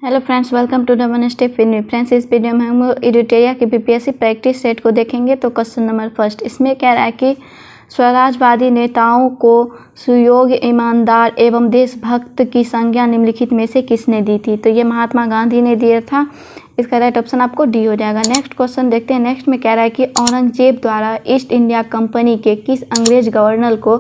Hello friends, welcome to the one step win friends. इस video में हम एडिटोरिया की बीपीएससी प्रैक्टिस सेट को देखेंगे। तो क्वेश्चन नंबर फर्स्ट इसमें कह रहा है कि स्वराजवादी नेताओं को सुयोग्य, ईमानदार एवं देशभक्त की संज्ञा निम्नलिखित में से किसने दी थी? तो ये महात्मा गांधी ने दिया था। इसका राइट ऑप्शन आपको डी हो जाएगा। नेक्स्ट क्वेश्चन देखते हैं। नेक्स्ट में कह रहा है कि औरंगजेब द्वारा ईस्ट इंडिया कंपनी के किस अंग्रेज गवर्नर को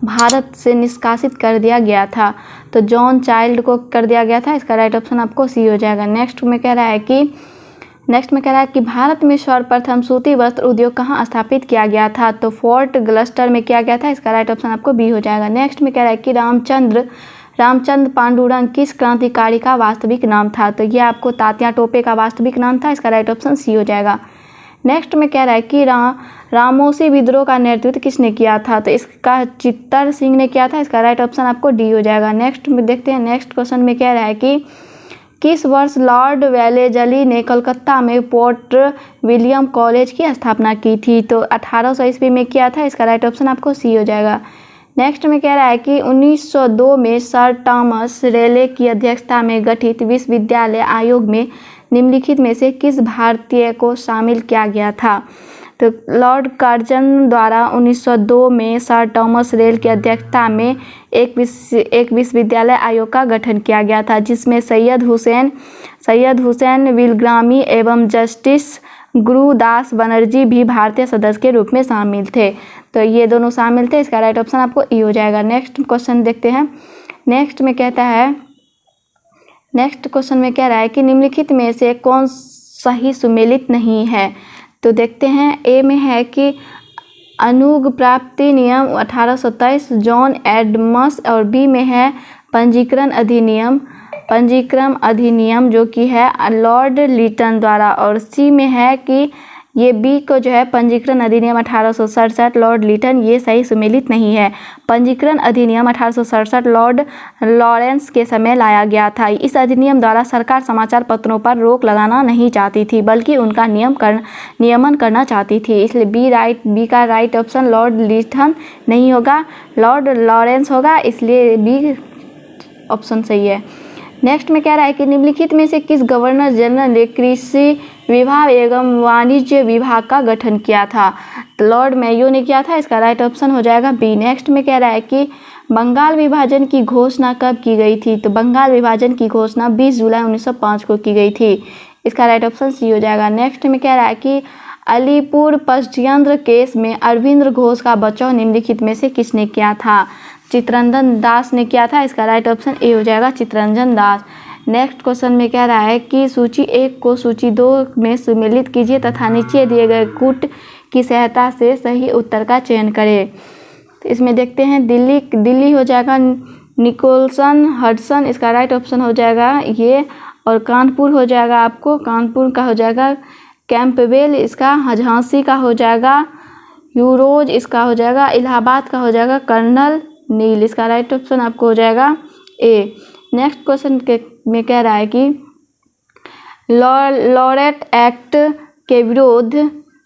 भारत से निष्कासित कर दिया गया था? तो जॉन चाइल्ड को कर दिया गया था। इसका राइट ऑप्शन आपको सी हो जाएगा। नेक्स्ट में कह रहा है कि भारत में सर्वप्रथम सूती वस्त्र उद्योग कहाँ स्थापित किया गया था? तो फोर्ट ग्लस्टर में किया गया था। इसका राइट ऑप्शन आपको बी हो जाएगा। नेक्स्ट में कह रहा है कि रामचंद्र पांडुरंग किस क्रांतिकारी का वास्तविक नाम था? तो यह आपको तात्या टोपे का वास्तविक नाम था। इसका राइट ऑप्शन सी हो जाएगा। नेक्स्ट में कह रहा है कि रामोसी विद्रोह का नेतृत्व किसने किया था? तो इसका चित्तर सिंह ने किया था। इसका राइट ऑप्शन आपको डी हो जाएगा। नेक्स्ट में देखते हैं। नेक्स्ट क्वेश्चन में कह रहा है कि किस वर्ष लॉर्ड वेलेजली ने कलकत्ता में पोर्ट विलियम कॉलेज की स्थापना की थी? तो 1800 ईस्वी में किया था। इसका राइट ऑप्शन आपको सी हो जाएगा। नेक्स्ट में कह रहा है कि 1902 में सर टॉमस रेले की अध्यक्षता में गठित विश्वविद्यालय आयोग में निम्नलिखित में से किस भारतीय को शामिल किया गया था? तो लॉर्ड कर्जन द्वारा 1902 में सर टॉमस रेल की अध्यक्षता में एक विश्वविद्यालय आयोग का गठन किया गया था, जिसमें सैयद हुसैन विलग्रामी एवं जस्टिस गुरुदास बनर्जी भी भारतीय सदस्य के रूप में शामिल थे। तो ये दोनों शामिल थे। इसका राइट ऑप्शन आपको ई हो जाएगा। नेक्स्ट क्वेश्चन देखते हैं। नेक्स्ट क्वेश्चन में कह रहा है कि निम्नलिखित में से कौन सही सुमेलित नहीं है? तो देखते हैं। ए में है कि अनुग प्राप्ति नियम 1827 जॉन एडम्स, और बी में है पंजीकरण अधिनियम जो कि है लॉर्ड लिटन द्वारा, और सी में है कि ये बी को जो है पंजीकरण अधिनियम 1867 लॉर्ड लिटन, ये सही सुमेलित नहीं है। पंजीकरण अधिनियम 1867 लॉर्ड लॉरेंस के समय लाया गया था। इस अधिनियम द्वारा सरकार समाचार पत्रों पर रोक लगाना नहीं चाहती थी, बल्कि उनका नियमन करना चाहती थी। इसलिए बी का राइट ऑप्शन लॉर्ड लिटन नहीं होगा, लॉर्ड लॉरेंस होगा, इसलिए बी ऑप्शन सही है। नेक्स्ट में कह रहा है कि निम्नलिखित में से किस गवर्नर जनरल ने कृषि विभाग एवं वाणिज्य विभाग का गठन किया था? तो लॉर्ड मेयो ने किया था। इसका राइट ऑप्शन हो जाएगा बी। नेक्स्ट में कह रहा है कि बंगाल विभाजन की घोषणा कब की गई थी? तो बंगाल विभाजन की घोषणा 20 जुलाई 1905 को की गई थी। इसका राइट ऑप्शन सी हो जाएगा। नेक्स्ट में कह रहा है कि अलीपुर पश्चियंत्र केस में अरविंद घोष का बचाव निम्नलिखित में से किसने किया था? चित्तरंजन दास ने किया था। इसका राइट ऑप्शन ए हो जाएगा, चित्तरंजन दास। नेक्स्ट क्वेश्चन में कह रहा है कि सूची 1 को सूची 2 में सुमेलित कीजिए तथा नीचे दिए गए कूट की सहायता से सही उत्तर का चयन करें। तो इसमें देखते हैं। दिल्ली हो जाएगा निकोलसन हडसन, इसका राइट ऑप्शन हो जाएगा ये, और कानपुर हो जाएगा आपको, कानपुर का हो जाएगा कैंपबेल, इसका झांसी का हो जाएगा यूरोज, इसका हो जाएगा इलाहाबाद का हो जाएगा कर्नल नील, इसका राइट ऑप्शन आपको हो जाएगा ए। नेक्स्ट क्वेश्चन में कह रहा है कि लॉरेट एक्ट के विरोध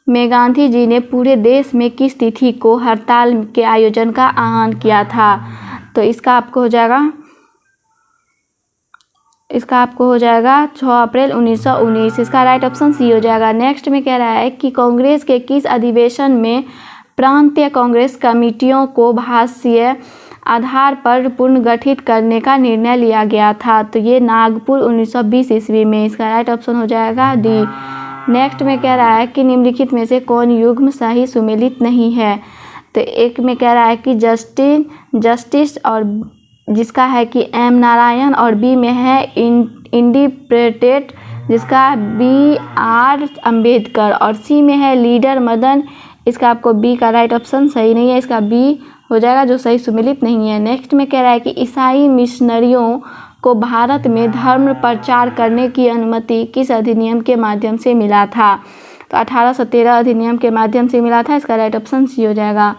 में गांधी जी ने पूरे देश में किस तिथि को हड़ताल के आयोजन का आह्वान किया था? तो इसका आपको हो जाएगा 6 अप्रैल 1919, इसका राइट ऑप्शन सी हो जाएगा। नेक्स्ट में कह रहा है कि कांग्रेस के किस अधिवेशन में प्रांतीय कांग्रेस कमेटियों को भाषीय आधार पर पुनर्गठित करने का निर्णय लिया गया था? तो ये नागपुर 1920 ईस्वी में, इसका राइट ऑप्शन हो जाएगा डी। नेक्स्ट में कह रहा है कि निम्नलिखित में से कौन युग्म सही सुमेलित नहीं है? तो एक में कह रहा है कि जस्टिस, और जिसका है कि एम नारायण, और बी में है इंडिपेंडेंट, जिसका बी आर अम्बेडकर, और सी में है लीडर मदन, इसका आपको बी का राइट ऑप्शन सही नहीं है, इसका बी हो जाएगा जो सही सुमेलित नहीं है। नेक्स्ट में कह रहा है कि ईसाई मिशनरियों को भारत में धर्म प्रचार करने की अनुमति किस अधिनियम के माध्यम से मिला था? तो 1813 अधिनियम के माध्यम से मिला था। इसका राइट ऑप्शन सी हो जाएगा।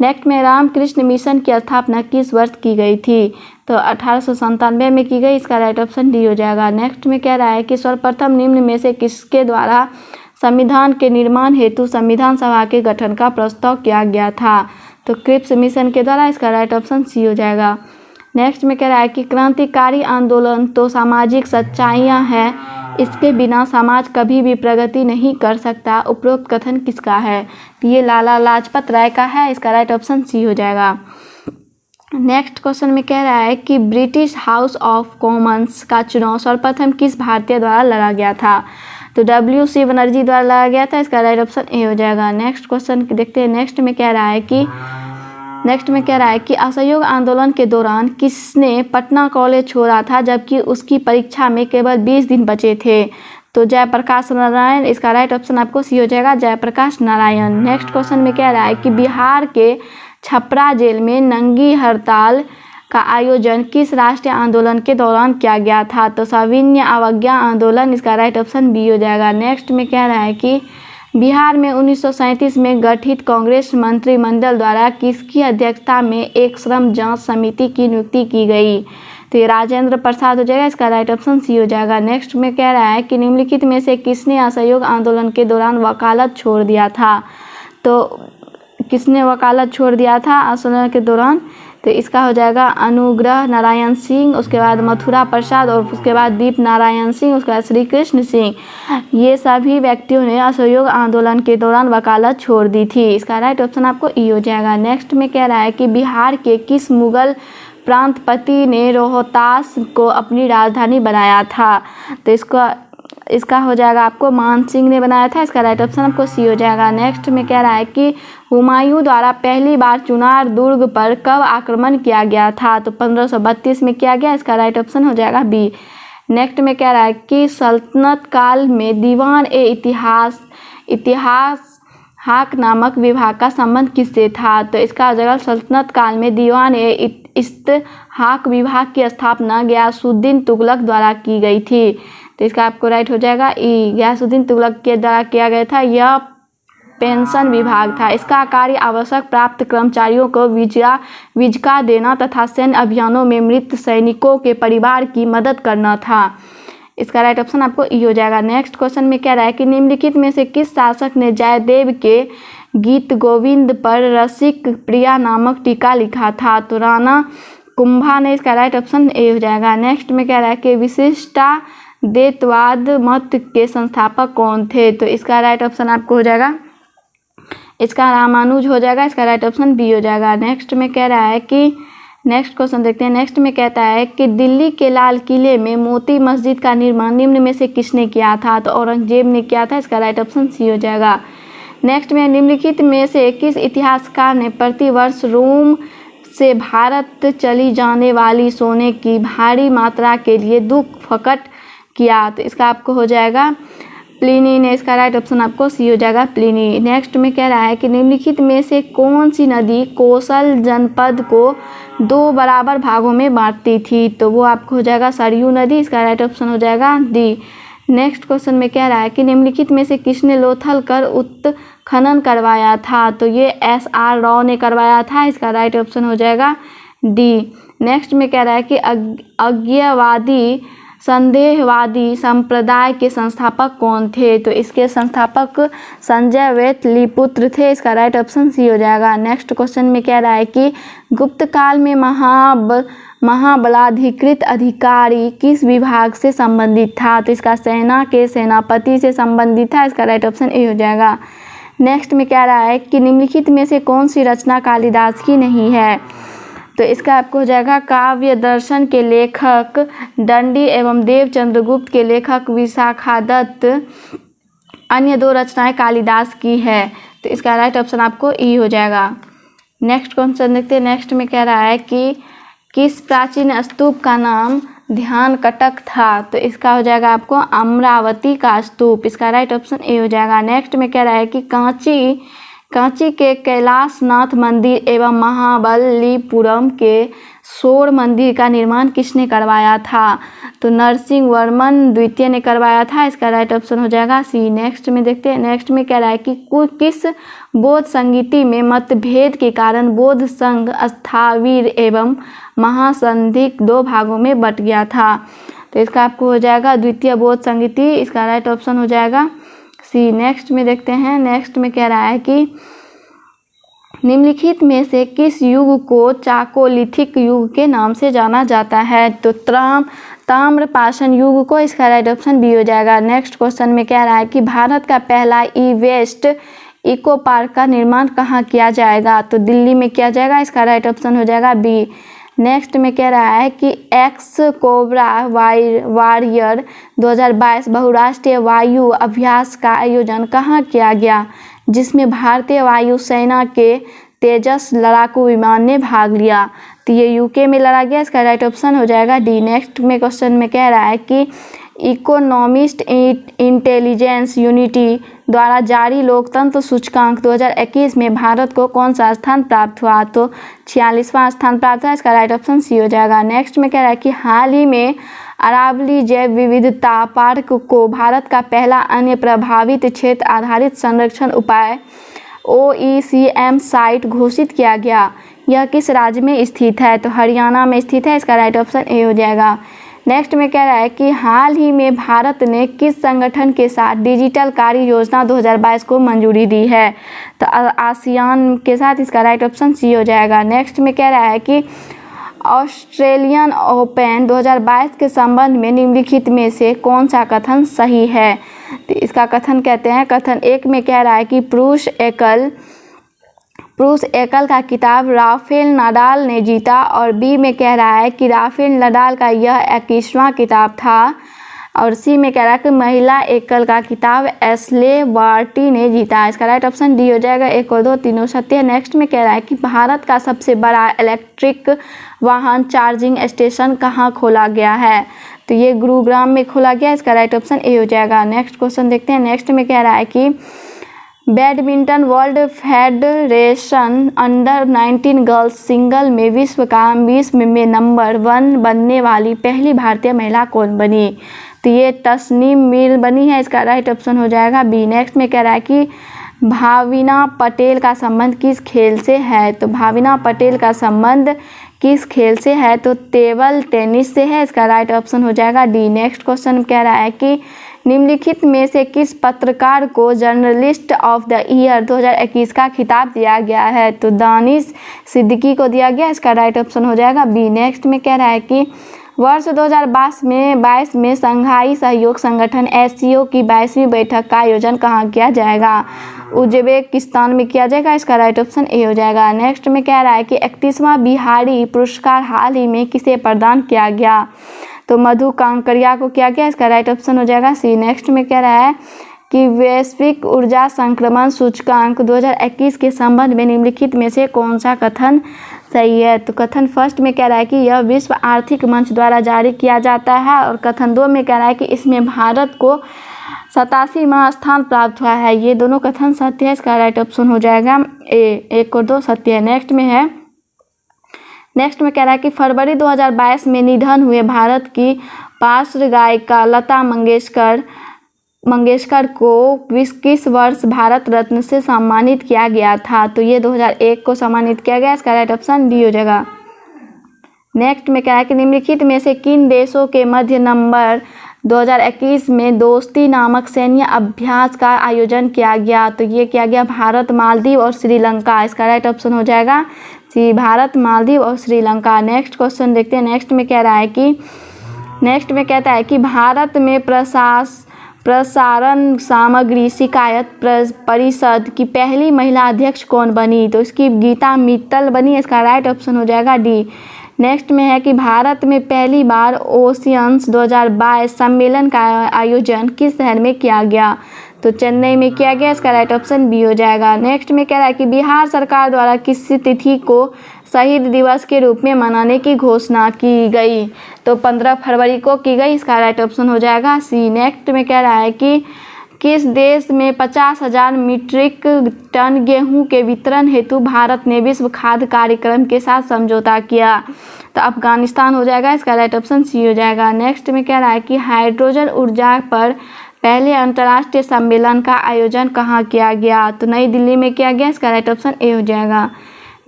नेक्स्ट में रामकृष्ण मिशन की स्थापना किस वर्ष की गई थी? तो 1897 में की गई, इसका राइट ऑप्शन डी हो जाएगा। नेक्स्ट में कह रहा है कि सर्वप्रथम निम्न में से किसके द्वारा संविधान के निर्माण हेतु संविधान सभा के गठन का प्रस्ताव किया गया था? तो क्रिप्स मिशन के द्वारा, इसका राइट ऑप्शन सी हो जाएगा। नेक्स्ट में कह रहा है कि क्रांतिकारी आंदोलन तो सामाजिक सच्चाइयाँ हैं, इसके बिना समाज कभी भी प्रगति नहीं कर सकता। उपरोक्त कथन किसका है? तो ये लाला लाजपत राय का है। इसका राइट ऑप्शन सी हो जाएगा। नेक्स्ट क्वेश्चन में कह रहा है कि ब्रिटिश हाउस ऑफ कॉमन्स का चुनाव सर्वप्रथम किस भारतीय द्वारा लड़ा गया था? तो WC बनर्जी द्वारा लड़ा गया था। इसका राइट ऑप्शन ए हो जाएगा। नेक्स्ट क्वेश्चन देखते हैं। नेक्स्ट में कह रहा है कि असहयोग आंदोलन के दौरान किसने पटना कॉलेज छोड़ा था जबकि उसकी परीक्षा में केवल 20 दिन बचे थे? तो जयप्रकाश नारायण। इसका राइट ऑप्शन आपको सी हो जाएगा, जयप्रकाश नारायण। नेक्स्ट क्वेश्चन में कह रहा है कि बिहार के छपरा जेल में नंगी हड़ताल का आयोजन किस राष्ट्रीय आंदोलन के दौरान किया गया था? तो सविनय अवज्ञा आंदोलन। इसका राइट ऑप्शन बी हो जाएगा। नेक्स्ट में कह रहा है कि बिहार में 1937 में गठित कांग्रेस मंत्रिमंडल द्वारा किसकी अध्यक्षता में एक श्रम जांच समिति की नियुक्ति की गई? तो ये राजेंद्र प्रसाद हो जाएगा। इसका राइट ऑप्शन सी हो जाएगा। नेक्स्ट में कह रहा है कि निम्नलिखित में से किसने असहयोग आंदोलन के दौरान वकालत छोड़ दिया था? तो किसने वकालत छोड़ दिया था आंदोलन के दौरान? तो इसका हो जाएगा अनुग्रह नारायण सिंह, उसके बाद मथुरा प्रसाद और उसके बाद दीप नारायण सिंह, उसके बाद श्री कृष्ण सिंह। ये सभी व्यक्तियों ने असहयोग आंदोलन के दौरान वकालत छोड़ दी थी। इसका राइट ऑप्शन आपको ई हो जाएगा। नेक्स्ट में कह रहा है कि बिहार के किस मुगल प्रांतपति ने रोहतास को अपनी राजधानी बनाया था? तो इसका हो जाएगा आपको मान सिंह ने बनाया था। इसका राइट ऑप्शन आपको सी हो जाएगा। नेक्स्ट में कह रहा है कि हुमायूं द्वारा पहली बार चुनार दुर्ग पर कब आक्रमण किया गया था? तो 1532 में किया गया। इसका राइट ऑप्शन हो जाएगा बी। नेक्स्ट में कह रहा है कि सल्तनत काल में दीवान ए इतिहास हाक नामक विभाग का संबंध किससे था? तो इसका हो जाएगा सल्तनत काल में दीवान ए इस्तिहाक विभाग की स्थापना गयासुद्दीन तुगलक द्वारा की गई थी। तो इसका आपको राइट हो जाएगा ई। गयासुद्दीन तुगलक के द्वारा किया गया था। यह पेंशन विभाग था। इसका कार्य आवश्यक प्राप्त कर्मचारियों को विजका देना तथा सैन्य अभियानों में मृत सैनिकों के परिवार की मदद करना था। इसका राइट ऑप्शन आपको ई हो जाएगा। नेक्स्ट क्वेश्चन में कह रहा है कि निम्नलिखित में से किस शासक ने जयदेव के गीत गोविंद पर रसिक प्रिया नामक टीका लिखा था? तो राणा कुंभा ने। इसका राइट ऑप्शन ए हो जाएगा। नेक्स्ट में कह रहा है कि विशिष्टाद्वैतवाद मत के संस्थापक कौन थे? तो इसका राइट ऑप्शन आपको हो जाएगा, इसका रामानुज हो जाएगा। इसका राइट ऑप्शन बी हो जाएगा। नेक्स्ट में कह रहा है कि नेक्स्ट क्वेश्चन देखते हैं। नेक्स्ट में कहता है कि दिल्ली के लाल किले में मोती मस्जिद का निर्माण निम्न में से किसने किया था? तो औरंगजेब ने किया था। इसका राइट ऑप्शन सी हो जाएगा। नेक्स्ट में निम्नलिखित में से किस इतिहासकार ने प्रतिवर्ष रोम से भारत चली जाने वाली सोने की भारी मात्रा के लिए दुख प्रकट किया? तो इसका आपको हो जाएगा प्लिनी ने। इसका राइट ऑप्शन आपको सी हो जाएगा, प्लिनी। नेक्स्ट में कह रहा है कि निम्नलिखित में से कौन सी नदी कोसल जनपद को 2 बराबर भागों में बांटती थी? तो वो आपको हो जाएगा सरयू नदी। इसका राइट ऑप्शन हो जाएगा डी। नेक्स्ट क्वेश्चन में कह रहा है कि निम्नलिखित में से किसने लोथल कर उत्खनन करवाया था? तो ये SR राव ने करवाया था। इसका राइट ऑप्शन हो जाएगा डी। नेक्स्ट में कह रहा है कि अज्ञेयवादी संदेहवादी संप्रदाय के संस्थापक कौन थे? तो इसके संस्थापक संजय वेतलीपुत्र थे। इसका राइट ऑप्शन सी हो जाएगा। नेक्स्ट क्वेश्चन में कह रहा है कि गुप्त काल में महाबलाधिकृत अधिकारी किस विभाग से संबंधित था? तो इसका सेना के सेनापति से संबंधित था। इसका राइट ऑप्शन ए हो जाएगा। नेक्स्ट में कह रहा है कि निम्नलिखित में से कौन सी रचना कालिदास की नहीं है? तो इसका आपको हो जाएगा काव्य दर्शन के लेखक दंडी एवं देव चंद्रगुप्त के लेखक विशाखादत्त अन्य 2 रचनाएं कालिदास की है। तो इसका राइट ऑप्शन आपको ई हो जाएगा। नेक्स्ट क्वेश्चन देखते हैं। नेक्स्ट में कह रहा है कि किस प्राचीन स्तूप का नाम ध्यान कटक था? तो इसका हो जाएगा आपको अमरावती का स्तूप। इसका राइट ऑप्शन ए हो जाएगा। नेक्स्ट में कह रहा है कि कांची के कैलाशनाथ मंदिर एवं महाबलीपुरम के शोर मंदिर का निर्माण किसने करवाया था? तो नरसिंह वर्मन द्वितीय ने करवाया था। इसका राइट ऑप्शन हो जाएगा सी। नेक्स्ट में देखते हैं। नेक्स्ट में कह रहा है कि किस बौद्ध संगीति में मतभेद के कारण बौद्ध संघ स्थावीर एवं महासंधिक 2 भागों में बट गया था? तो इसका आपको हो जाएगा द्वितीय बौद्ध संगीति। इसका राइट ऑप्शन हो जाएगा सी। नेक्स्ट में देखते हैं। नेक्स्ट में कह रहा है कि निम्नलिखित में से किस युग को चाकोलिथिक युग के नाम से जाना जाता है? तो ताम्रपाषाण युग को, इसका राइट ऑप्शन बी हो जाएगा। नेक्स्ट क्वेश्चन में कह रहा है कि भारत का पहला ई वेस्ट इको पार्क का निर्माण कहाँ किया जाएगा? तो दिल्ली में किया जाएगा, इसका राइट ऑप्शन हो जाएगा बी। नेक्स्ट में कह रहा है कि एक्स कोबरा वॉरियर 2022 बहुराष्ट्रीय वायु अभ्यास का आयोजन कहाँ किया गया, जिसमें भारतीय वायुसेना के तेजस लड़ाकू विमान ने भाग लिया? तो ये यूके में लड़ा गया, इसका राइट ऑप्शन हो जाएगा डी। नेक्स्ट में क्वेश्चन में कह रहा है कि इकोनॉमिस्ट इंटेलिजेंस यूनिटी द्वारा जारी लोकतंत्र सूचकांक 2021 में भारत को कौन सा स्थान प्राप्त हुआ? तो 46वां स्थान प्राप्त हुआ, इसका राइट ऑप्शन सी हो जाएगा। नेक्स्ट में कह रहा है कि हाल ही में अरावली जैव विविधता पार्क को भारत का पहला अन्य प्रभावित क्षेत्र आधारित संरक्षण उपाय OECM साइट घोषित किया गया। यह किस राज्य में स्थित है? तो हरियाणा में स्थित है, इसका राइट ऑप्शन ए हो जाएगा। नेक्स्ट में कह रहा है कि हाल ही में भारत ने किस संगठन के साथ डिजिटल कार्य योजना 2022 को मंजूरी दी है? तो आसियान के साथ, इसका राइट ऑप्शन सी हो जाएगा। नेक्स्ट में कह रहा है कि ऑस्ट्रेलियन ओपन 2022 के संबंध में निम्नलिखित में से कौन सा कथन सही है? तो इसका कथन कहते हैं, कथन एक में कह रहा है कि पुरुष एकल का खिताब राफेल नाडाल ने जीता, और बी में कह रहा है कि राफेल नाडाल का यह 21वां खिताब था, और सी में कह रहा है कि महिला एकल का खिताब एशले बार्टी ने जीता। इसका राइट ऑप्शन डी हो जाएगा। 1 और 2 तीनों सत्य है। नेक्स्ट में कह रहा है कि भारत का सबसे बड़ा इलेक्ट्रिक वाहन चार्जिंग स्टेशन कहाँ खोला गया है? तो ये गुरुग्राम में खोला गया, इसका राइट ऑप्शन ए हो जाएगा। नेक्स्ट क्वेश्चन देखते हैं। नेक्स्ट में कह रहा है कि badminton world federation under 19 girls single में विश्व में नंबर 1 बनने वाली पहली भारतीय महिला कौन बनी? तो ये तस्नीम मीर बनी है, इसका राइट ऑप्शन हो जाएगा बी। नेक्स्ट में कह रहा है कि भाविना पटेल का संबंध किस खेल से है? तो भाविना पटेल का संबंध किस खेल से है? तो टेबल टेनिस से है, इसका राइट ऑप्शन हो जाएगा डी। नेक्स्ट क्वेश्चन कह रहा है कि निम्नलिखित में से किस पत्रकार को जर्नलिस्ट ऑफ द ईयर 2021 का खिताब दिया गया है? तो दानिश सिद्दीकी को दिया गया, इसका राइट ऑप्शन हो जाएगा बी। नेक्स्ट में कह रहा है कि वर्ष 2022 में संघाई सहयोग संगठन SCO की 22वीं बैठक का आयोजन कहाँ किया जाएगा? उज्बेकिस्तान में किया जाएगा, इसका राइट ऑप्शन ए हो जाएगा। नेक्स्ट में कह रहा है कि 31वां बिहारी पुरस्कार हाल ही में किसे प्रदान किया गया? तो मधु कांकरिया को किया गया, इसका राइट ऑप्शन हो जाएगा सी। नेक्स्ट में कह रहा है कि वैश्विक ऊर्जा संक्रमण सूचकांक 2021 के संबंध में निम्नलिखित में से कौन सा कथन सही है? तो कथन फर्स्ट में कह रहा है कि यह विश्व आर्थिक मंच द्वारा जारी किया जाता है, और कथन 2 में कह रहा है कि इसमें भारत को 87वां स्थान प्राप्त हुआ है। ये दोनों कथन सत्य है, इसका राइट ऑप्शन हो जाएगा ए। 1 और 2 सत्य है। नेक्स्ट में कह रहा है कि फरवरी 2022 में निधन हुए भारत की पार्श्व गायिका लता मंगेशकर को किस वर्ष भारत रत्न से सम्मानित किया गया था? तो ये 2001 को सम्मानित किया गया, इसका राइट ऑप्शन डी हो जाएगा। नेक्स्ट में कह रहा है कि निम्नलिखित में से किन देशों के मध्य नवंबर 2021 में दोस्ती नामक सैन्य अभ्यास का आयोजन किया गया? तो ये किया गया भारत, मालदीव और श्रीलंका, इसका राइट ऑप्शन हो जाएगा सी, भारत, मालदीव और श्रीलंका। नेक्स्ट क्वेश्चन देखते हैं। नेक्स्ट में कहता है कि भारत में प्रसारण सामग्री शिकायत परिषद की पहली महिला अध्यक्ष कौन बनी? तो इसकी गीता मित्तल बनी, इसका राइट ऑप्शन हो जाएगा डी। नेक्स्ट में है कि भारत में पहली बार ओशियंस 2022 सम्मेलन का आयोजन किस शहर में किया गया? तो चेन्नई में किया गया, इसका राइट ऑप्शन बी हो जाएगा। नेक्स्ट में कह रहा है कि बिहार सरकार द्वारा किस तिथि को शहीद दिवस के रूप में मनाने की घोषणा की गई? तो 15 फरवरी को की गई, इसका राइट ऑप्शन हो जाएगा सी। नेक्स्ट में कह रहा है कि किस देश में 50,000 मीट्रिक टन गेहूं के वितरण हेतु भारत ने विश्व खाद्य कार्यक्रम के साथ समझौता किया? तो अफगानिस्तान हो जाएगा, इसका राइट ऑप्शन सी हो जाएगा। नेक्स्ट में कह रहा है कि हाइड्रोजन ऊर्जा पर पहले अंतर्राष्ट्रीय सम्मेलन का आयोजन कहाँ किया गया? तो नई दिल्ली में किया गया, इसका राइट ऑप्शन ए हो जाएगा।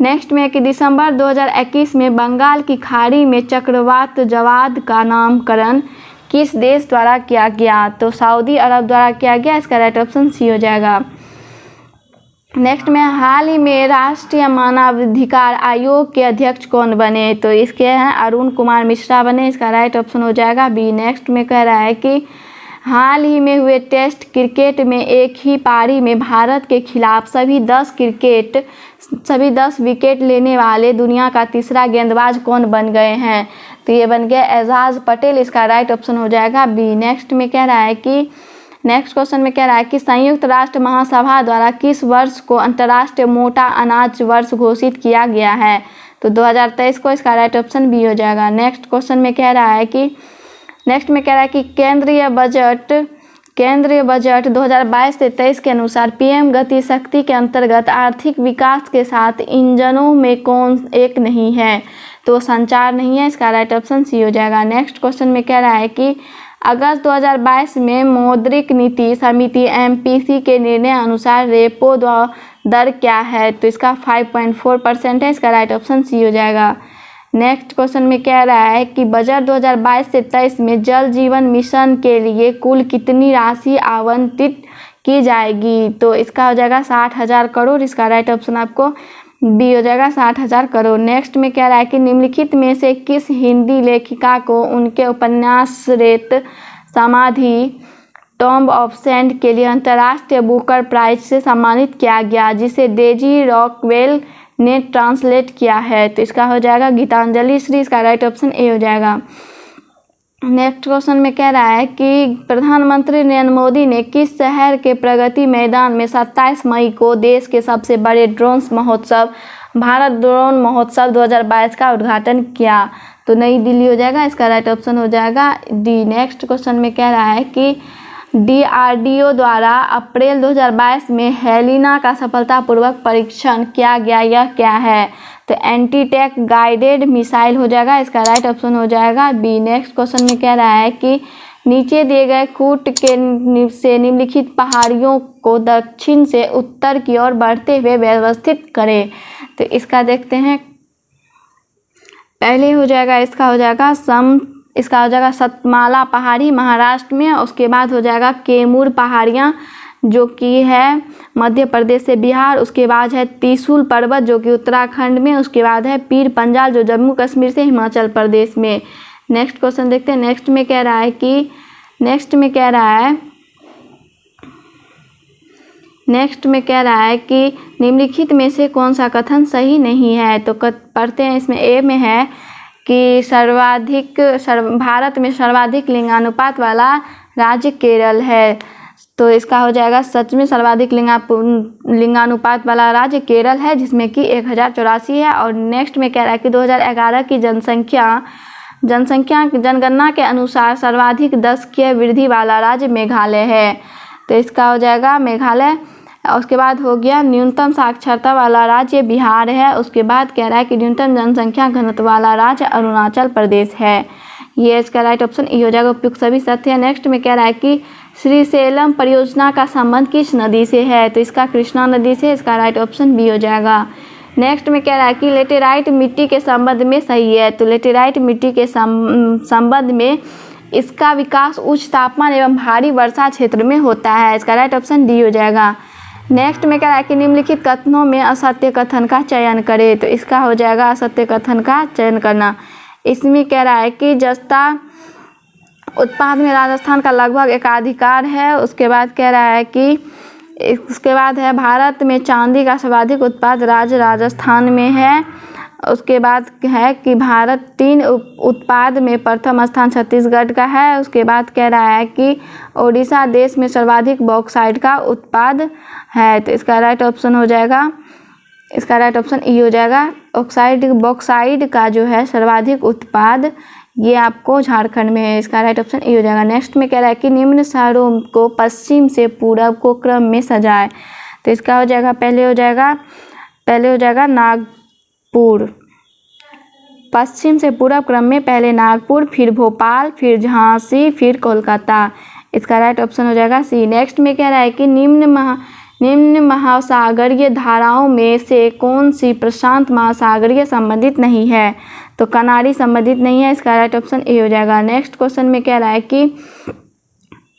नेक्स्ट में कि दिसंबर 2021 में बंगाल की खाड़ी में चक्रवात जवाद का नामकरण किस देश द्वारा किया गया? तो सऊदी अरब द्वारा किया गया, इसका राइट ऑप्शन सी हो जाएगा। नेक्स्ट में हाल ही में राष्ट्रीय मानवाधिकार आयोग के अध्यक्ष कौन बने? तो इसके हैं अरुण कुमार मिश्रा बने, इसका राइट ऑप्शन हो जाएगा बी। नेक्स्ट में कह रहा है कि हाल ही में हुए टेस्ट क्रिकेट में एक ही पारी में भारत के खिलाफ सभी 10 विकेट लेने वाले दुनिया का तीसरा गेंदबाज कौन बन गए हैं? तो ये बन गया एजाज पटेल, इसका राइट ऑप्शन हो जाएगा बी। नेक्स्ट क्वेश्चन में कह रहा है कि संयुक्त राष्ट्र महासभा द्वारा किस वर्ष को अंतर्राष्ट्रीय मोटा अनाज वर्ष घोषित किया गया है? तो 2023 को, इसका राइट ऑप्शन बी हो जाएगा। नेक्स्ट में कह रहा है कि केंद्रीय बजट 2022 से 23 के अनुसार पीएम गति शक्ति के अंतर्गत आर्थिक विकास के 7 इंजनों में कौन एक नहीं है? तो संचार नहीं है, इसका राइट ऑप्शन सी हो जाएगा। नेक्स्ट क्वेश्चन में कह रहा है कि अगस्त 2022 में मौद्रिक नीति समिति एमपीसी के निर्णय अनुसार रेपो दर क्या है? तो इसका 5.4% है, इसका राइट ऑप्शन सी हो जाएगा। नेक्स्ट क्वेश्चन में कह रहा है कि बजट 2022 से 23 में जल जीवन मिशन के लिए कुल कितनी राशि आवंटित की जाएगी? तो इसका हो जाएगा 60,000 करोड़, इसका राइट ऑप्शन आपको बी हो जाएगा 60,000 करोड़। नेक्स्ट में कह रहा है कि निम्नलिखित में से किस हिंदी लेखिका को उनके उपन्यास रेत समाधि टॉम्ब ऑफ सैंड के लिए अंतर्राष्ट्रीय बुकर प्राइज से सम्मानित किया गया, जिसे डेजी रॉकवेल ने ट्रांसलेट किया है? तो इसका हो जाएगा गीतांजलि श्री, इसका राइट ऑप्शन ए हो जाएगा। नेक्स्ट क्वेश्चन में कह रहा है कि प्रधानमंत्री नरेंद्र मोदी ने किस शहर के प्रगति मैदान में 27 मई को देश के सबसे बड़े ड्रोन महोत्सव भारत ड्रोन महोत्सव 2022 का उद्घाटन किया? तो नई दिल्ली हो जाएगा, इसका राइट ऑप्शन हो जाएगा डी। नेक्स्ट क्वेश्चन में कह रहा है कि DRDO द्वारा अप्रैल 2022 में हेलिना का सफलतापूर्वक परीक्षण किया गया, यह क्या है? तो एंटी टैंक गाइडेड मिसाइल हो जाएगा, इसका राइट ऑप्शन हो जाएगा बी। नेक्स्ट क्वेश्चन में कह रहा है कि नीचे दिए गए कूट से निम्नलिखित पहाड़ियों को दक्षिण से उत्तर की ओर बढ़ते हुए व्यवस्थित करें? तो इसका देखते हैं। पहले हो जाएगा इसका हो जाएगा सतमाला पहाड़ी महाराष्ट्र में, उसके बाद हो जाएगा कैमूर पहाड़ियाँ जो कि है मध्य प्रदेश से बिहार, उसके बाद है त्रिशूल पर्वत जो कि उत्तराखंड में, उसके बाद है पीर पंजाल जो जम्मू कश्मीर से हिमाचल प्रदेश में। नेक्स्ट क्वेश्चन देखते हैं। नेक्स्ट में कह रहा है कि निम्नलिखित में से कौन सा कथन सही नहीं है? तो पढ़ते हैं। इसमें ए में है कि भारत में सर्वाधिक लिंगानुपात वाला राज्य केरल है। तो इसका हो जाएगा सच में सर्वाधिक लिंगानुपात वाला राज्य केरल है, जिसमें कि 1084 है। और नेक्स्ट में कह रहा है कि 2011 की जनगणना के अनुसार सर्वाधिक 10 की वृद्धि वाला राज्य मेघालय है। तो इसका हो जाएगा मेघालय। उसके बाद हो गया न्यूनतम साक्षरता वाला राज्य बिहार है। उसके बाद कह रहा है कि न्यूनतम जनसंख्या घनत्व वाला राज्य अरुणाचल प्रदेश है। ये इसका राइट ऑप्शन ई हो जाएगा, उपयुक्त सभी सत्य है। नेक्स्ट में कह रहा है कि श्रीशैलम परियोजना का संबंध किस नदी से है? तो इसका कृष्णा नदी से, इसका राइट ऑप्शन बी हो जाएगा। नेक्स्ट में कह रहा है कि लेटेराइट मिट्टी के संबंध में सही है। तो लेटेराइट मिट्टी के संबंध में इसका विकास उच्च तापमान एवं भारी वर्षा क्षेत्र में होता है। इसका राइट ऑप्शन डी हो जाएगा। नेक्स्ट में कह रहा है कि निम्नलिखित कथनों में असत्य कथन का चयन करें। तो इसका हो जाएगा असत्य कथन का चयन करना। इसमें कह रहा है कि जस्ता उत्पाद में राजस्थान का लगभग एकाधिकार है। उसके बाद कह रहा है कि उसके बाद है भारत में चांदी का सर्वाधिक उत्पाद राज्य राजस्थान में है। उसके बाद है कि भारत 3 उत्पाद में प्रथम स्थान छत्तीसगढ़ का है। उसके बाद कह रहा है कि ओडिशा देश में सर्वाधिक बॉक्साइट का उत्पाद है। तो इसका राइट ऑप्शन हो जाएगा, इसका राइट ऑप्शन ई हो जाएगा। बॉक्साइड का जो है सर्वाधिक उत्पाद ये आपको झारखंड में है। इसका राइट ऑप्शन ई हो जाएगा। नेक्स्ट में कह रहा है कि निम्न शहरों को पश्चिम से पूरब को क्रम में सजाए। तो इसका हो जाएगा पहले हो जाएगा नागपुर, पश्चिम से पूरब क्रम में पहले नागपुर, फिर भोपाल, फिर झांसी, फिर कोलकाता। इसका राइट ऑप्शन हो जाएगा सी। नेक्स्ट में कह रहा है कि निम्न महासागरीय धाराओं में से कौन सी प्रशांत महासागरीय संबंधित नहीं है? तो कनारी संबंधित नहीं है। इसका राइट ऑप्शन ए हो जाएगा। नेक्स्ट क्वेश्चन में कह रहा है कि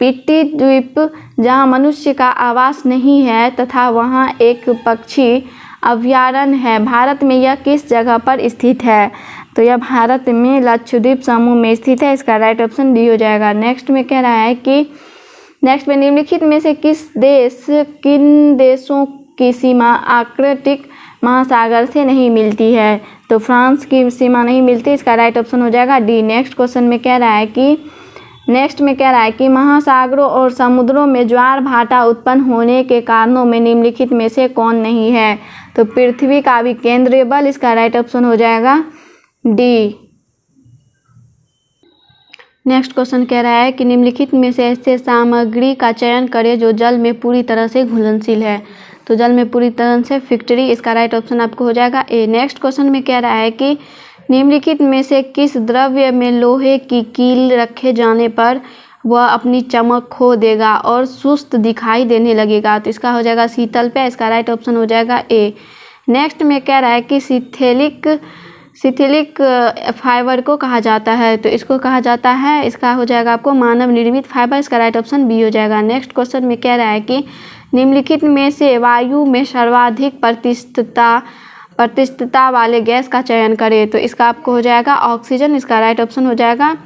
पिट्टी द्वीप जहाँ मनुष्य का आवास नहीं है तथा वहाँ एक पक्षी अभयारण्य है। भारत में यह किस जगह पर स्थित है? तो यह भारत में लक्षद्वीप समूह में स्थित है। इसका राइट ऑप्शन डी हो जाएगा। नेक्स्ट में कह रहा है कि नेक्स्ट में निम्नलिखित में से किन देशों की सीमा आर्कटिक महासागर से नहीं मिलती है? तो फ्रांस की सीमा नहीं मिलती। इसका राइट ऑप्शन हो जाएगा डी। नेक्स्ट क्वेश्चन में कह रहा है कि महासागरों और समुद्रों में ज्वार भाटा उत्पन्न होने के कारणों में निम्नलिखित में से कौन नहीं है? तो पृथ्वी का विकेंद्रीय बल। इसका राइट ऑप्शन हो जाएगा डी। नेक्स्ट क्वेश्चन कह रहा है कि निम्नलिखित में से ऐसे सामग्री का चयन करें जो जल में पूरी तरह से घुलनशील है। तो जल में पूरी तरह से फिक्टरी। इसका राइट ऑप्शन आपको हो जाएगा ए। नेक्स्ट क्वेश्चन में कह रहा है कि निम्नलिखित में से किस द्रव्य में लोहे की कील रखे जाने पर वह अपनी चमक खो देगा और सुस्त दिखाई देने लगेगा? तो इसका हो जाएगा शीतल पे। इसका राइट ऑप्शन हो जाएगा ए। नेक्स्ट में कह रहा है कि सिथिलिक फाइबर को कहा जाता है। तो इसको कहा जाता है, इसका हो जाएगा आपको मानव निर्मित फाइबर। इसका राइट ऑप्शन बी हो जाएगा। नेक्स्ट क्वेश्चन में कह रहा है कि निम्नलिखित में से वायु में सर्वाधिक प्रतिष्ठिता वाले गैस का चयन करें। तो इसका आपको हो जाएगा ऑक्सीजन। इसका राइट ऑप्शन हो जाएगा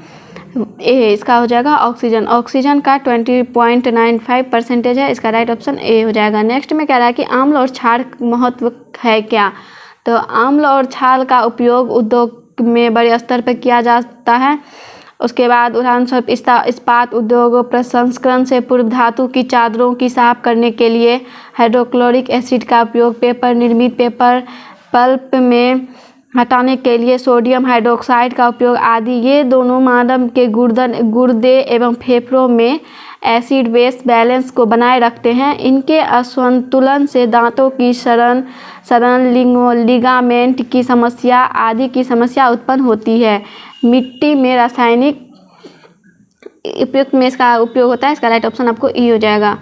ए। इसका हो जाएगा ऑक्सीजन। ऑक्सीजन का 20.95% है। इसका राइट ऑप्शन ए हो जाएगा। नेक्स्ट में कह रहा है कि आम्ल और क्षार महत्व है क्या? तो आम्ल और क्षार का उपयोग उद्योग में बड़े स्तर पर किया जाता है। उसके बाद उदाहरण स्वरूप इस्पात उद्योग प्रसंस्करण से पूर्व धातु की चादरों की साफ करने के लिए हाइड्रोक्लोरिक एसिड का उपयोग, पेपर निर्मित पेपर पल्प में हटाने के लिए सोडियम हाइड्रोक्साइड का उपयोग आदि। ये दोनों मानव के गुर्दे एवं फेफड़ों में एसिड बेस बैलेंस को बनाए रखते हैं। इनके असंतुलन से दांतों की सड़न, लिगामेंट की समस्या आदि की समस्या उत्पन्न होती है। मिट्टी में रासायनिक उपयुक्त में इसका उपयोग होता है। इसका राइट ऑप्शन आपको ई हो जाएगा।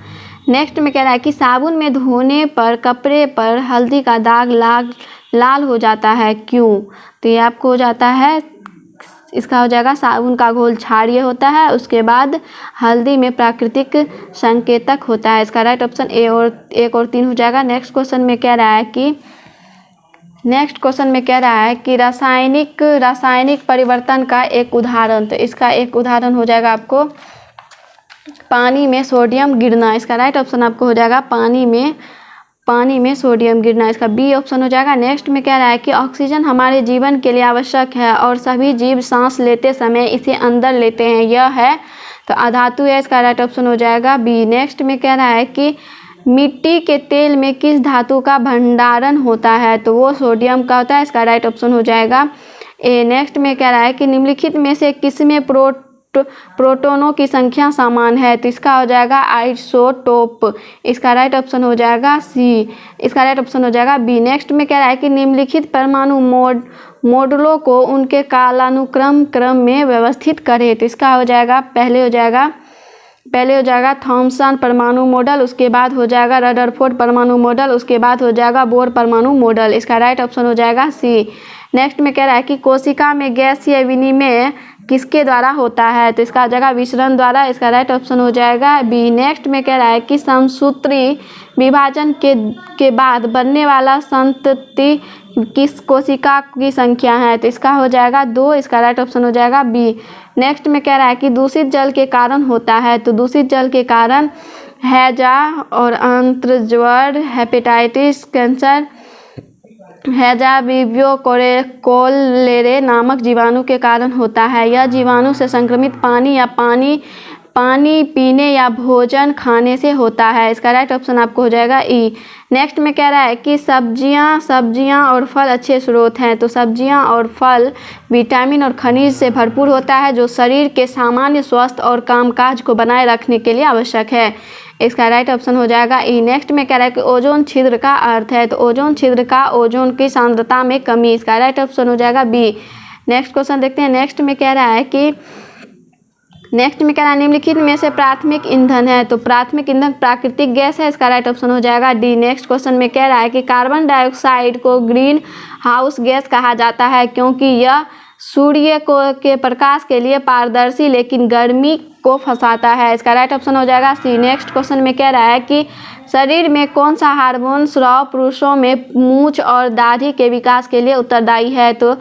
नेक्स्ट में कह रहा है कि साबुन में धोने पर कपड़े पर हल्दी का दाग लाल हो जाता है, क्यों? तो ये आपको हो जाता है, इसका हो जाएगा साबुन का घोल क्षारीय होता है। उसके बाद हल्दी में प्राकृतिक संकेतक होता है। इसका राइट ऑप्शन ए और 1 और 3 हो जाएगा। नेक्स्ट क्वेश्चन में कह रहा है कि रासायनिक परिवर्तन का एक उदाहरण। तो इसका एक उदाहरण हो जाएगा आपको पानी में सोडियम गिरना। इसका राइट ऑप्शन आपको हो जाएगा पानी में सोडियम गिरना। इसका बी ऑप्शन हो जाएगा। नेक्स्ट में कह रहा है कि ऑक्सीजन हमारे जीवन के लिए आवश्यक है और सभी जीव सांस लेते समय इसे अंदर लेते हैं, यह है तो अधातु है। इसका राइट ऑप्शन हो जाएगा बी। नेक्स्ट में कह रहा है कि मिट्टी के तेल में किस धातु का भंडारण होता है? तो वो सोडियम का होता है। इसका राइट ऑप्शन हो जाएगा ए। नेक्स्ट में कह रहा है कि निम्नलिखित में से किसमें प्रोटॉनों की संख्या समान है? तो इसका हो जाएगा आइसोटोप। इसका राइट ऑप्शन हो जाएगा सी। इसका राइट ऑप्शन हो जाएगा बी। नेक्स्ट में कह रहा है कि निम्नलिखित परमाणु मॉडलों को उनके कालानुक्रम क्रम में व्यवस्थित करें। तो इसका हो जाएगा पहले हो जाएगा थॉमसन परमाणु मॉडल, उसके बाद हो जाएगा रदरफोर्ड परमाणु मॉडल, उसके बाद हो जाएगा बोर परमाणु मॉडल। इसका राइट ऑप्शन हो जाएगा सी। नेक्स्ट में कह रहा है कि कोशिका में गैसीय विनिमय किसके द्वारा होता है? तो इसका हो जाएगा विसरण द्वारा। इसका राइट ऑप्शन हो जाएगा बी। नेक्स्ट में कह रहा है कि समसूत्री विभाजन के बाद बनने वाला संतति किस कोशिका की संख्या है? तो इसका हो जाएगा 2। इसका राइट ऑप्शन हो जाएगा बी। नेक्स्ट में कह रहा है कि दूषित जल के कारण होता है। तो दूषित जल के कारण हैजा और अंत्रज्वर, हेपेटाइटिस, कैंसर, हैजा विब्रियो कोलेरे नामक जीवाणु के कारण होता है। यह जीवाणु से संक्रमित पानी या पानी पीने या भोजन खाने से होता है। इसका राइट ऑप्शन आपको हो जाएगा ई। नेक्स्ट में कह रहा है कि सब्जियां और फल अच्छे स्रोत हैं। तो सब्जियां और फल विटामिन और खनिज से भरपूर होता है जो शरीर के सामान्य स्वास्थ्य और कामकाज को बनाए रखने के लिए आवश्यक है। इसका राइट ऑप्शन हो जाएगा ई। नेक्स्ट में कह रहा है कि ओजोन छिद्र का अर्थ है। तो ओजोन छिद्र का ओजोन की सांद्रता में कमी। इसका राइट ऑप्शन हो जाएगा बी। नेक्स्ट क्वेश्चन देखते हैं। नेक्स्ट में कह रहा है निम्नलिखित में से प्राथमिक ईंधन है। तो प्राथमिक ईंधन प्राकृतिक गैस है। इसका राइट ऑप्शन हो जाएगा डी। नेक्स्ट क्वेश्चन में कह रहा है कि कार्बन डाइऑक्साइड को ग्रीन हाउस गैस कहा जाता है क्योंकि यह सूर्य के प्रकाश के लिए पारदर्शी लेकिन गर्मी को फंसाता है? इसका राइट ऑप्शन हो जाएगा सी। नेक्स्ट क्वेश्चन में कह रहा है कि शरीर में कौन सा हार्मोन स्राव पुरुषों में मूंछ और दाढ़ी के विकास के लिए उत्तरदायी है? तो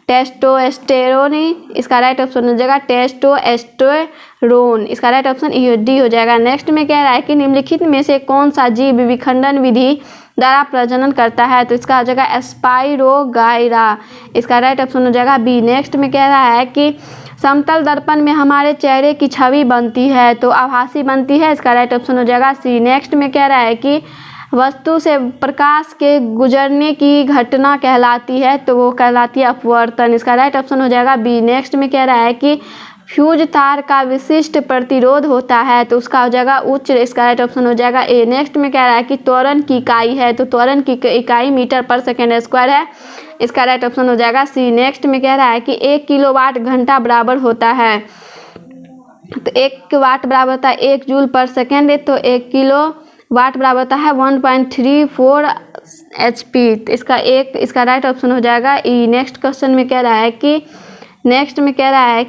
टेस्टोस्टेरोन, इसका राइट ऑप्शन हो जाएगा टेस्टोस्टेरोन। इसका राइट ऑप्शन डी हो जाएगा। नेक्स्ट में कह रहा है कि निम्नलिखित में से कौन सा जीव विखंडन विधि द्वारा प्रजनन करता है? तो इसका हो जाएगा स्पाइरोगाइरा। इसका राइट ऑप्शन हो जाएगा बी। नेक्स्ट में कह रहा है कि समतल दर्पण में हमारे चेहरे की छवि बनती है तो आभासी बनती है। इसका राइट ऑप्शन हो जाएगा सी। नेक्स्ट में कह रहा है कि वस्तु से प्रकाश के गुजरने की घटना कहलाती है तो वो कहलाती है अपवर्तन। इसका राइट ऑप्शन हो जाएगा बी। नेक्स्ट में कह रहा है कि फ्यूज तार का विशिष्ट प्रतिरोध होता है तो उसका हो जाएगा उच्च। इसका राइट ऑप्शन हो जाएगा ए। नेक्स्ट में कह रहा है कि त्वरण की इकाई है तो त्वरण की इकाई मीटर पर सेकेंड स्क्वायर है। इसका राइट ऑप्शन हो जाएगा सी। नेक्स्ट में कह रहा है कि 1 किलोवाट घंटा बराबर होता है तो 1 वाट बराबर होता है 1 जूल पर सेकेंड, तो 1 किलो वाट बराबर होता है 1.34 HP। इसका राइट ऑप्शन हो जाएगा ई। नेक्स्ट क्वेश्चन में कह रहा है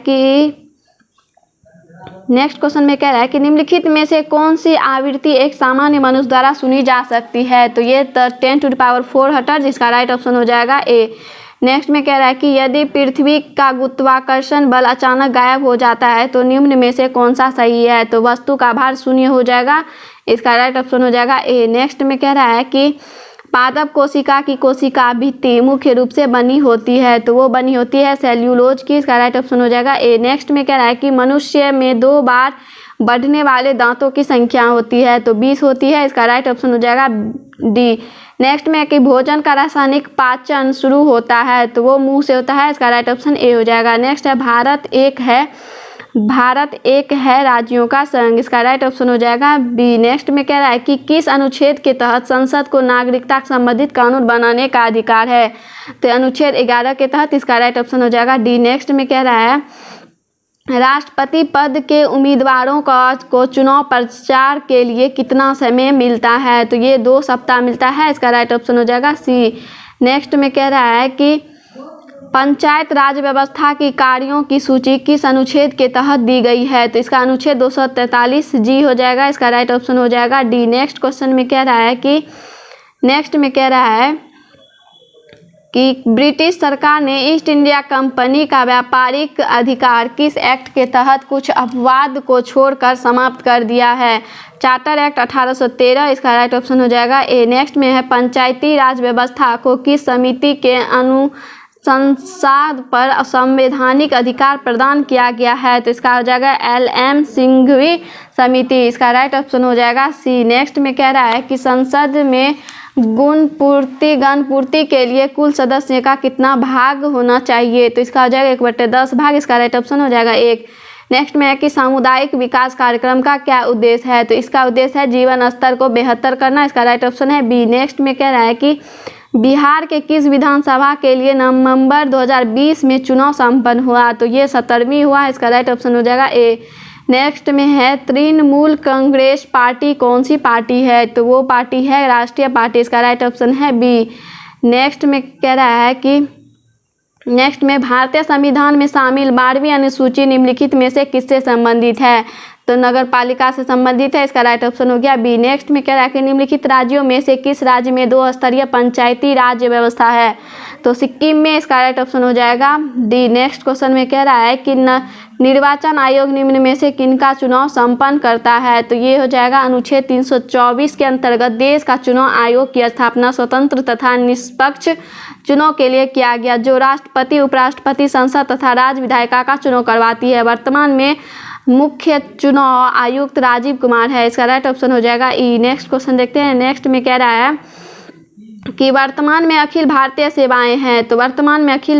कि नेक्स्ट क्वेश्चन में कह रहा है कि निम्नलिखित में से कौन सी आवृत्ति एक सामान्य मनुष्य द्वारा सुनी जा सकती है? तो ये 10⁴ हर्ट्ज। इसका राइट ऑप्शन हो जाएगा ए। नेक्स्ट में कह रहा है कि यदि पृथ्वी का गुरुत्वाकर्षण बल अचानक गायब हो जाता है तो निम्न में से कौन सा सही है? तो वस्तु का भार शून्य हो जाएगा। इसका राइट ऑप्शन हो जाएगा ए। नेक्स्ट में कह रहा है कि पादप कोशिका की कोशिका भित्ति मुख्य रूप से बनी होती है तो वो बनी होती है सेल्यूलोज की। इसका राइट ऑप्शन हो जाएगा ए। नेक्स्ट में कह रहा है कि मनुष्य में 2 बार बढ़ने वाले दांतों की संख्या होती है तो 20 होती है। इसका राइट ऑप्शन हो जाएगा डी। नेक्स्ट में कि भोजन का रासायनिक पाचन शुरू होता है तो वो मुंह से होता है। इसका राइट ऑप्शन ए हो जाएगा। नेक्स्ट है भारत एक है राज्यों का संघ। इसका राइट ऑप्शन हो जाएगा बी। नेक्स्ट में कह रहा है कि किस अनुच्छेद के तहत संसद को नागरिकता संबंधित कानून बनाने का अधिकार है? तो अनुच्छेद 11 के तहत। इसका राइट ऑप्शन हो जाएगा डी। नेक्स्ट में कह रहा है राष्ट्रपति पद के उम्मीदवारों को चुनाव प्रचार के लिए कितना समय मिलता है? तो ये 2 सप्ताह मिलता है। इसका राइट ऑप्शन हो जाएगा सी। नेक्स्ट में कह रहा है कि पंचायत राज व्यवस्था की कार्यों की सूची किस अनुच्छेद के तहत दी गई है? तो इसका अनुच्छेद 243 जी हो जाएगा। इसका राइट ऑप्शन हो जाएगा डी। नेक्स्ट क्वेश्चन में कह रहा है कि ब्रिटिश सरकार ने ईस्ट इंडिया कंपनी का व्यापारिक अधिकार किस एक्ट के तहत कुछ अपवाद को छोड़कर समाप्त कर दिया है? Charter act 1813। इसका राइट ऑप्शन हो जाएगा ए। नेक्स्ट में है पंचायती राज व्यवस्था को किस समिति के अनुसंधान पर संवैधानिक अधिकार प्रदान किया गया है? तो इसका हो जाएगा LM सिंघवी समिति। इसका राइट ऑप्शन हो जाएगा सी। नेक्स्ट में कह रहा है कि संसद में गणपूर्ति के लिए कुल सदस्य का कितना भाग होना चाहिए? तो इसका हो जाएगा 1/10 भाग। इसका राइट ऑप्शन हो जाएगा 1। नेक्स्ट में है कि सामुदायिक विकास कार्यक्रम का क्या उद्देश्य है? तो इसका उद्देश्य है जीवन स्तर को बेहतर करना। इसका राइट ऑप्शन है बी। नेक्स्ट में कह रहा है कि बिहार के किस विधानसभा के लिए नवंबर 2020 में चुनाव संपन्न हुआ? तो ये 17वीं हुआ। इसका राइट ऑप्शन हो जाएगा ए। नेक्स्ट में है तृणमूल कांग्रेस पार्टी कौन सी पार्टी है? तो वो पार्टी है राष्ट्रीय पार्टी। इसका राइट ऑप्शन है बी। नेक्स्ट में कह रहा है कि नेक्स्ट में भारतीय संविधान में शामिल 12वीं अनुसूची निम्नलिखित में से किससे संबंधित है? तो नगर पालिका से संबंधित है। इसका राइट ऑप्शन हो गया बी। नेक्स्ट में कह रहा है कि निम्नलिखित राज्यों में से किस राज्य में 2 स्तरीय पंचायती राज व्यवस्था है? तो सिक्किम में। इसका राइट ऑप्शन हो जाएगा डी। नेक्स्ट क्वेश्चन में कह रहा है कि निर्वाचन आयोग निम्न में से किनका चुनाव संपन्न करता है? तो ये हो जाएगा अनुच्छेद 324 के अंतर्गत देश का चुनाव आयोग की स्थापना स्वतंत्र तथा निष्पक्ष चुनाव के लिए किया गया जो राष्ट्रपति, उपराष्ट्रपति, संसद तथा राज्य विधायिका का चुनाव करवाती है। वर्तमान में मुख्य चुनाव आयुक्त राजीव कुमार है। इसका राइट ऑप्शन हो जाएगा ई। नेक्स्ट क्वेश्चन देखते हैं। नेक्स्ट में कह रहा है कि वर्तमान में अखिल भारतीय सेवाएं हैं। तो वर्तमान में अखिल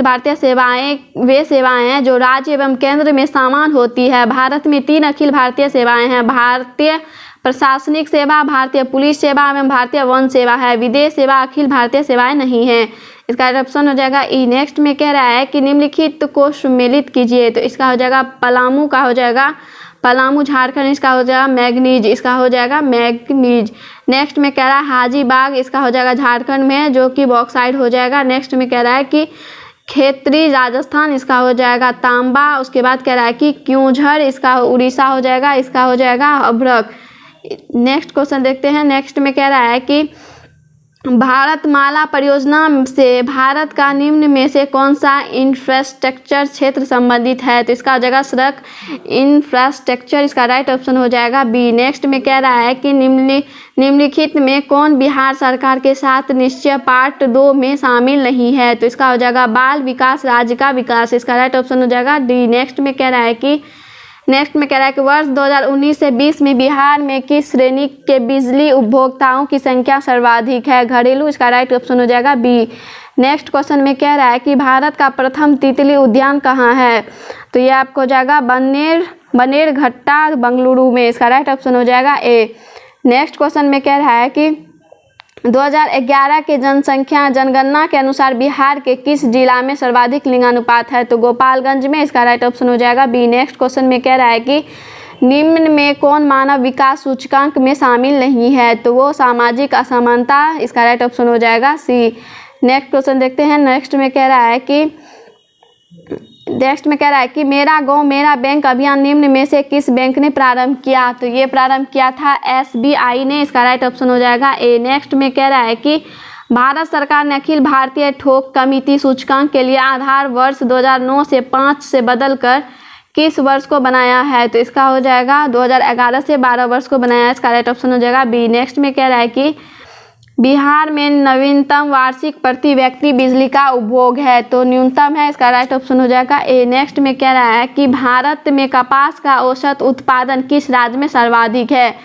भारतीय सेवाएं वे सेवाएं हैं जो राज्य एवं केंद्र में समान होती है। भारत में 3 अखिल भारतीय सेवाएं हैं। भारतीय प्रशासनिक सेवा, भारतीय पुलिस सेवा एवं भारतीय वन सेवा है। विदेश सेवा अखिल भारतीय सेवाएं नहीं है। इसका ऑप्शन हो जाएगा ई। नेक्स्ट में कह रहा है कि निम्नलिखित को सम्मिलित कीजिए। तो इसका हो जाएगा पलामू का हो जाएगा पलामू झारखंड। इसका हो जाएगा मैग्नीज। इसका हो जाएगा मैग्नीज। नेक्स्ट में कह रहा है हाजीबाग। इसका हो जाएगा झारखंड में जो कि बॉक्साइड हो जाएगा। नेक्स्ट में कह रहा है कि खेतरी राजस्थान, इसका हो जाएगा तांबा। उसके बाद कह रहा है कि क्योंझर, इसका उड़ीसा हो जाएगा, इसका हो जाएगा अभ्रक। नेक्स्ट क्वेश्चन देखते हैं। नेक्स्ट में कह रहा है कि भारतमाला परियोजना से भारत का निम्न में से कौन सा इंफ्रास्ट्रक्चर क्षेत्र संबंधित है? तो इसका हो जाएगा सड़क इंफ्रास्ट्रक्चर, इसका राइट ऑप्शन हो जाएगा बी। नेक्स्ट में कह रहा है कि निम्नलिखित में कौन बिहार सरकार के साथ निश्चय पार्ट 2 में शामिल नहीं है? तो इसका हो जाएगा बाल विकास, राज्य का विकास, इसका राइट ऑप्शन हो जाएगा डी। नेक्स्ट में कह रहा है कि वर्ष 2019 से 20 में बिहार में किस श्रेणी के बिजली उपभोक्ताओं की संख्या सर्वाधिक है? घरेलू, इसका राइट ऑप्शन हो जाएगा बी। नेक्स्ट क्वेश्चन में कह रहा है कि भारत का प्रथम तितली उद्यान कहाँ है? तो ये आपको हो जाएगा बनेरघट्टा, बेंगलुरु में, इसका राइट ऑप्शन हो जाएगा ए। नेक्स्ट क्वेश्चन में कह रहा है कि 2011 के जनगणना के अनुसार बिहार के किस जिला में सर्वाधिक लिंगानुपात है? तो गोपालगंज में, इसका राइट ऑप्शन हो जाएगा बी। नेक्स्ट क्वेश्चन में कह रहा है कि निम्न में कौन मानव विकास सूचकांक में शामिल नहीं है? तो वो सामाजिक असमानता, इसका राइट ऑप्शन हो जाएगा सी। नेक्स्ट क्वेश्चन देखते हैं। नेक्स्ट में कह रहा है कि मेरा गांव मेरा बैंक अभियान निम्न में से किस बैंक ने प्रारंभ किया? तो ये प्रारंभ किया था SBI ने, इसका राइट ऑप्शन हो जाएगा ए। नेक्स्ट में कह रहा है कि भारत सरकार ने अखिल भारतीय थोक कमेटी सूचकांक के लिए आधार वर्ष 2009 से 5 से बदलकर किस वर्ष को बनाया है? तो इसका हो जाएगा 2011 से 12 वर्ष को बनाया है, इसका राइट ऑप्शन हो जाएगा बी। नेक्स्ट में कह रहा है कि बिहार में नवीनतम वार्षिक प्रति व्यक्ति बिजली का उपभोग है? तो न्यूनतम है, इसका राइट ऑप्शन हो जाएगा ए। नेक्स्ट में कह रहा है कि भारत में कपास का औसत उत्पादन किस राज्य में सर्वाधिक है?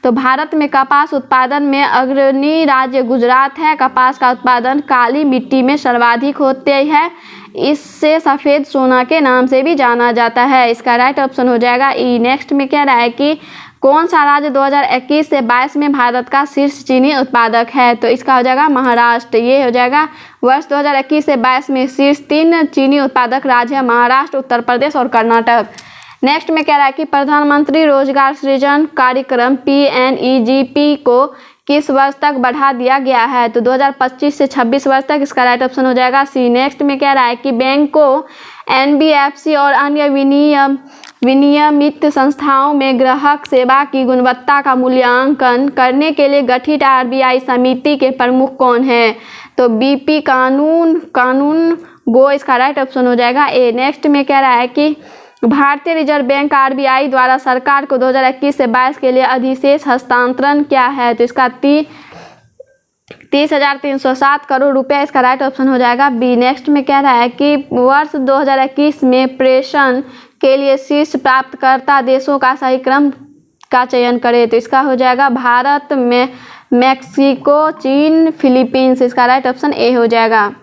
तो भारत में कपास उत्पादन में अग्रणी राज्य गुजरात है। कपास का उत्पादन काली मिट्टी में सर्वाधिक होते हैं, इससे सफ़ेद सोना के नाम से भी जाना जाता है, इसका राइट ऑप्शन हो जाएगा ई। नेक्स्ट में कह रहा है कि कौन सा राज्य 2021 से 22 में भारत का शीर्ष चीनी उत्पादक है? तो इसका हो जाएगा महाराष्ट्र। ये हो जाएगा वर्ष 2021 से 22 में शीर्ष 3 चीनी उत्पादक राज्य है महाराष्ट्र, उत्तर प्रदेश और कर्नाटक। नेक्स्ट में कह रहा है कि प्रधानमंत्री रोजगार सृजन कार्यक्रम PNEGP को किस वर्ष तक बढ़ा दिया गया है? तो 2025 से 26 वर्ष तक, इसका राइट ऑप्शन हो जाएगा सी। नेक्स्ट में कह रहा है कि बैंकों, NBFC और अन्य विनियमित संस्थाओं में ग्राहक सेवा की गुणवत्ता का मूल्यांकन करने के लिए गठित RBI समिति के प्रमुख कौन है? तो BP कानून गो, इसका राइट ऑप्शन हो जाएगा ए। नेक्स्ट में कह रहा है कि भारतीय रिजर्व बैंक RBI द्वारा सरकार को 2021 से 22 के लिए अधिशेष हस्तांतरण क्या है? तो इसका 30,307 करोड़ रुपया, इसका राइट ऑप्शन हो जाएगा बी। नेक्स्ट में कह रहा है कि वर्ष 2021 में प्रेषण के लिए शीर्ष प्राप्तकर्ता देशों का सही क्रम का चयन करें? तो इसका हो जाएगा भारत में, मैक्सिको, चीन, फिलीपींस, इसका राइट ऑप्शन ए हो जाएगा।